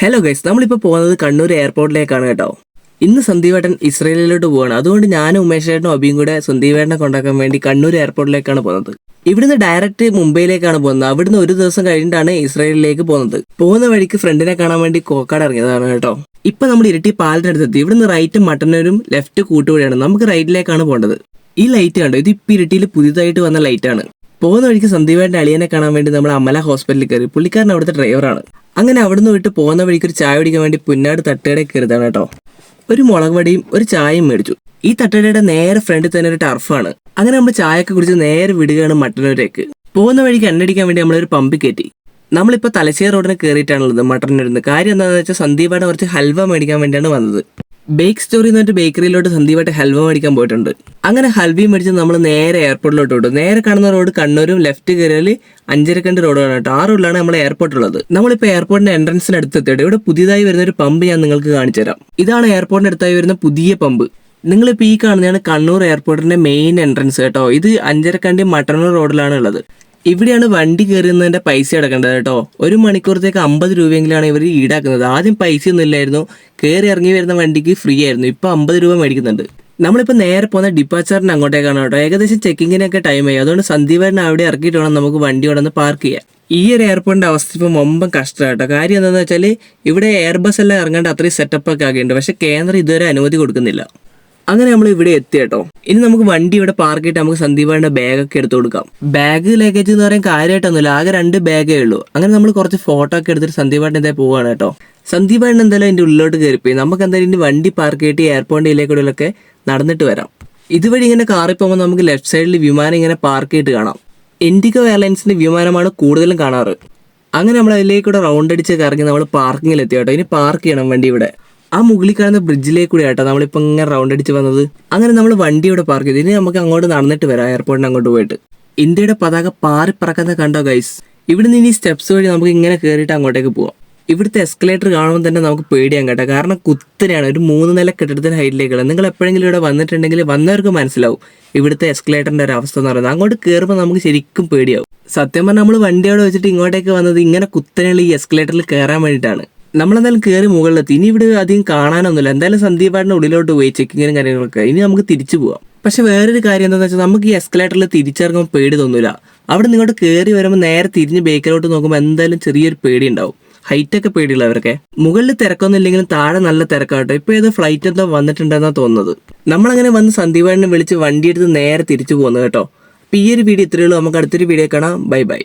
Hello guys, നമ്മളിപ്പോൾ പോകുന്നത് കണ്ണൂർ എയർപോർട്ടിലേക്കാണ് കേട്ടോ. ഇന്ന് സന്ദീപേട്ടൻ ഇസ്രയേലിലോട്ട് പോവാണ്. അതുകൊണ്ട് ഞാനും ഉമേഷേട്ടനും അബിയും കൂടെ സന്ദീപേട്ടനെ കൊണ്ടാക്കാൻ വേണ്ടി കണ്ണൂർ എയർപോർട്ടിലേക്കാണ് പോകുന്നത്. ഇവിടുന്ന് ഡയറക്റ്റ് മുംബൈയിലേക്കാണ് പോകുന്നത്. അവിടുന്ന് ഒരു ദിവസം കഴിഞ്ഞിട്ടാണ് ഇസ്രയേലിലേക്ക് പോകുന്നത്. പോകുന്ന വഴിക്ക് ഫ്രണ്ടിനെ കാണാൻ വേണ്ടി കോക്കാട് ഇറങ്ങിയതാണ് കേട്ടോ. ഇപ്പൊ നമ്മൾ ഇരിട്ടി പാലത്തിന്റെ അടുത്തെത്തി. ഇവിടുന്ന് റൈറ്റ് മട്ടന്നൂരും ലെഫ്റ്റ് കൂട്ടുവഴിയാണ്. നമുക്ക് റൈറ്റിലേക്കാണ് പോകേണ്ടത്. ഈ ലൈറ്റ് കണ്ടോ, ഇത് ഇപ്പം ഇരിട്ടിയിൽ പുതിയതായിട്ട് വന്ന ലൈറ്റാണ്. പോകുന്ന വഴിക്ക് സന്ദീപേട്ടൻ്റെ അളിയനെ കാണാൻ വേണ്ടി നമ്മൾ അമല ഹോസ്പിറ്റലിൽ കയറി. പുള്ളിക്കാരൻ അവിടുത്തെ ഡ്രൈവറാണ്. അങ്ങനെ അവിടുന്ന് വിട്ട് പോകുന്ന വഴിക്ക് ഒരു ചായ കുടിക്കാൻ വേണ്ടി പുന്നാട് തട്ടുകടയിൽ കയറിയതാണ് കേട്ടോ. ഒരു മുളക് വടിയും ഒരു ചായയും മേടിച്ചു. ഈ തട്ടുകടയുടെ നേരെ ഫ്രണ്ടിൽ തന്നെ ഒരു ടർഫാണ്. അങ്ങനെ നമ്മൾ ചായയൊക്കെ കുടിച്ച് നേരെ വിടുകയാണ് മട്ടന്നൂരേക്ക്. പോകുന്ന വഴിക്ക് എണ്ണടിക്കാൻ വേണ്ടി നമ്മളൊരു പമ്പിൽ കയറ്റി. നമ്മളിപ്പോൾ തലശ്ശേരി റോഡിനെ കയറിയിട്ടാണുള്ളത് മട്ടന്നൂരിൽ. കാര്യം എന്താണെന്ന് വെച്ചാൽ സന്ദീപേട്ടൻ കുറച്ച് ഹൽവ മേടിക്കാൻ വേണ്ടിയാണ് വന്നത്. ബേക്ക് സ്റ്റോറി എന്ന് പറഞ്ഞിട്ട് ബേക്കറിയിലോട്ട് സന്ദീപേട്ടൻ ഹൽവ മേടിക്കാൻ പോയിട്ടുണ്ട്. അങ്ങനെ ഹൽവയും മേടിച്ച് നമ്മൾ നേരെ എയർപോർട്ടിലോട്ട് വിട്ടു. നേരെ കാണുന്ന റോഡ് കണ്ണൂരും ലെഫ്റ്റ് കയറിയാൽ അഞ്ചരക്കണ്ടി റോഡാണ് കേട്ടോ. ആ റോഡിലാണ് നമ്മുടെ എയർപോർട്ട് ഉള്ളത്. നമ്മളിപ്പോൾ എയർപോർട്ടിന്റെ എൻട്രൻസിന് അടുത്തെത്തിയിട്ട് ഇവിടെ പുതിയതായി വരുന്ന ഒരു പമ്പ് ഞാൻ നിങ്ങൾക്ക് കാണിച്ചു തരാം. ഇതാണ് എയർപോർട്ടിന്റെ അടുത്തായി വരുന്ന പുതിയ പമ്പ്. നിങ്ങളിപ്പോൾ ഈ കാണുന്നതാണ് കണ്ണൂർ എയർപോർട്ടിന്റെ മെയിൻ എൻട്രൻസ് കേട്ടോ. ഇത് അഞ്ചരക്കണ്ടി മട്ടന്നൂർ റോഡിലാണ് ഉള്ളത്. ഇവിടെയാണ് വണ്ടി കയറുന്നതിന്റെ പൈസ അടക്കേണ്ടത് കേട്ടോ. ഒരു മണിക്കൂറത്തേക്ക് 50 രൂപയെങ്കിലാണ് ഇവർ ഈടാക്കുന്നത്. ആദ്യം പൈസ ഒന്നും ഇല്ലായിരുന്നു. കയറി ഇറങ്ങി വരുന്ന വണ്ടിക്ക് ഫ്രീ ആയിരുന്നു. ഇപ്പൊ 50 രൂപ മേടിക്കുന്നുണ്ട്. നമ്മളിപ്പോൾ നേരെ പോകുന്ന ഡിപ്പാച്ചറിന് അങ്ങോട്ടേക്കാണ് കേട്ടോ. ഏകദേശം ചെക്കിങ്ങിനൊക്കെ ടൈമായി. അതുകൊണ്ട് സന്ദീപേട്ടനെ അവിടെ ഇറക്കിയിട്ട് വേണം നമുക്ക് വണ്ടി അവിടെ നിന്ന് പാർക്ക് ചെയ്യാം. ഈ ഒരു എയർപോർട്ടിന്റെ അവസ്ഥ ഇപ്പം മുമ്പം കഷ്ടമായിട്ടോ. കാര്യം എന്താണെന്ന് വെച്ചാൽ ഇവിടെ എയർബസ് എല്ലാം ഇറങ്ങേണ്ട അത്രയും സെറ്റപ്പൊക്കെ ആക്കിയിട്ടുണ്ട്. പക്ഷെ കേന്ദ്രം ഇതുവരെ അനുമതി കൊടുക്കുന്നില്ല. അങ്ങനെ നമ്മൾ ഇവിടെ എത്തി കേട്ടോ. ഇനി നമുക്ക് വണ്ടി ഇവിടെ പാർക്ക് ചെയ്തിട്ട് നമുക്ക് സന്ദീപേട്ടൻ്റെ ബാഗൊക്കെ എടുത്തു കൊടുക്കാം. ബാഗ് ലഗേജ് എന്ന് പറയാൻ കാര്യമായിട്ടൊന്നുമില്ല, ആകെ 2 ബാഗേ ഉള്ളൂ. അങ്ങനെ നമ്മൾ കുറച്ച് ഫോട്ടോ ഒക്കെ എടുത്തിട്ട് സന്ദീപേട്ടൻ ഇതേ പോവാണ് കേട്ടോ. സന്ദീപേട്ടൻ എന്തായാലും അതിൻ്റെ ഉള്ളിലോട്ട് കയറിപ്പോയി. നമുക്ക് എന്തായാലും ഇനി വണ്ടി പാർക്ക് ചെയ്തിട്ട് എയർപോർട്ടിലേക്കൂടെയൊക്കെ നടന്നിട്ട് വരാം. ഇതുവഴി ഇങ്ങനെ കാറിൽ പോകുമ്പോൾ നമുക്ക് ലെഫ്റ്റ് സൈഡിൽ വിമാനം ഇങ്ങനെ പാർക്ക് ചെയ്തിട്ട് കാണാം. ഇൻഡിഗോ എയർലൈൻസിന്റെ വിമാനമാണ് കൂടുതലും കാണാറ്. അങ്ങനെ നമ്മൾ അതിലേക്കൂടെ റൗണ്ട് അടിച്ച് കറങ്ങി നമ്മൾ പാർക്കിങ്ങിൽ എത്തി കേട്ടോ. ഇനി പാർക്ക് ചെയ്യണം വണ്ടി ഇവിടെ. ആ മുകളിൽ കാണുന്ന ബ്രിഡ്ജിലേക്കൂടെ ആട്ടോ നമ്മളിപ്പോൾ ഇങ്ങനെ റൗണ്ട് അടിച്ച് വന്നത്. അങ്ങനെ നമ്മൾ വണ്ടി ഇവിടെ പാർക്ക് ചെയ്തു. ഇനി നമുക്ക് അങ്ങോട്ട് നടന്നിട്ട് വരാം എയർപോർട്ടിന് അങ്ങോട്ട് പോയിട്ട്. ഇന്ത്യയുടെ പതാക പാറിപ്പറക്കുന്ന കണ്ടോ ഗൈസ്. ഇവിടുന്ന് ഇനി സ്റ്റെപ്സ് വഴി നമുക്ക് ഇങ്ങനെ കയറിയിട്ട് അങ്ങോട്ടേക്ക് പോവാം. ഇവിടുത്തെ എസ്കലേറ്റർ കാണുമ്പോൾ തന്നെ നമുക്ക് പേടിയാൻ കേട്ടോ. കാരണം കുത്തനെയാണ്. ഒരു 3 നില കെട്ടിടത്തിന് ഹൈറ്റിലേക്കുള്ള. നിങ്ങൾ എപ്പോഴെങ്കിലും ഇവിടെ വന്നിട്ടുണ്ടെങ്കിൽ വന്നവർക്ക് മനസ്സിലാവും ഇവിടുത്തെ എസ്കലേറ്ററിന്റെ ഒരു അവസ്ഥ എന്ന് പറയുന്നത്. അങ്ങോട്ട് കയറുമ്പോൾ നമുക്ക് ശരിക്കും പേടിയാവും. സത്യം പറഞ്ഞാൽ നമ്മൾ വണ്ടി അവിടെ വെച്ചിട്ട് ഇങ്ങോട്ടേക്ക് വന്നത് ഇങ്ങനെ കുത്തനെയുള്ള ഈ എസ്കലേറ്ററിൽ കയറാൻ വേണ്ടിയിട്ടാണ്. നമ്മളെന്തായാലും കയറി മുകളിലെത്തി. ഇനി ഇവിടെ അധികം കാണാനൊന്നുമില്ല. എന്തായാലും സന്ദീപേട്ടൻ്റെ ഉള്ളിലോട്ട് പോയി ചെക്കിങ്ങിനും കാര്യങ്ങളൊക്കെ. ഇനി നമുക്ക് തിരിച്ചു പോവാം. പക്ഷെ വേറൊരു കാര്യം എന്താണെന്ന് വെച്ചാൽ നമുക്ക് ഈ എസ്കലേറ്ററിൽ തിരിച്ചിറങ്ങുമ്പോൾ പേടി തോന്നില്ല. അവിടെ നിങ്ങോട്ട് കയറി വരുമ്പോൾ നേരെ തിരിഞ്ഞ് ബേക്കിലോട്ട് നോക്കുമ്പോൾ എന്തായാലും ചെറിയൊരു പേടി ഉണ്ടാവും. ഹൈറ്റൊക്കെ പേടിയുള്ളവരൊക്കെ. മുകളിൽ തിരക്കൊന്നും ഇല്ലെങ്കിലും താഴെ നല്ല തിരക്കാട്ടോ. ഇപ്പോൾ ഏതോ ഫ്ലൈറ്റ് എന്തോ വന്നിട്ടുണ്ടെന്നാണ് തോന്നുന്നത്. നമ്മളങ്ങനെ വന്ന് സന്ദീപേട്ടനെ വിളിച്ച് വണ്ടി എടുത്ത് നേരെ തിരിച്ചു പോകുന്നു കേട്ടോ. അപ്പോൾ ഈ ഒരു വീഡിയോ ഇത്രയേ ഉള്ളൂ. നമുക്ക് അടുത്തൊരു വീഡിയോ കാണാം. Bye bye.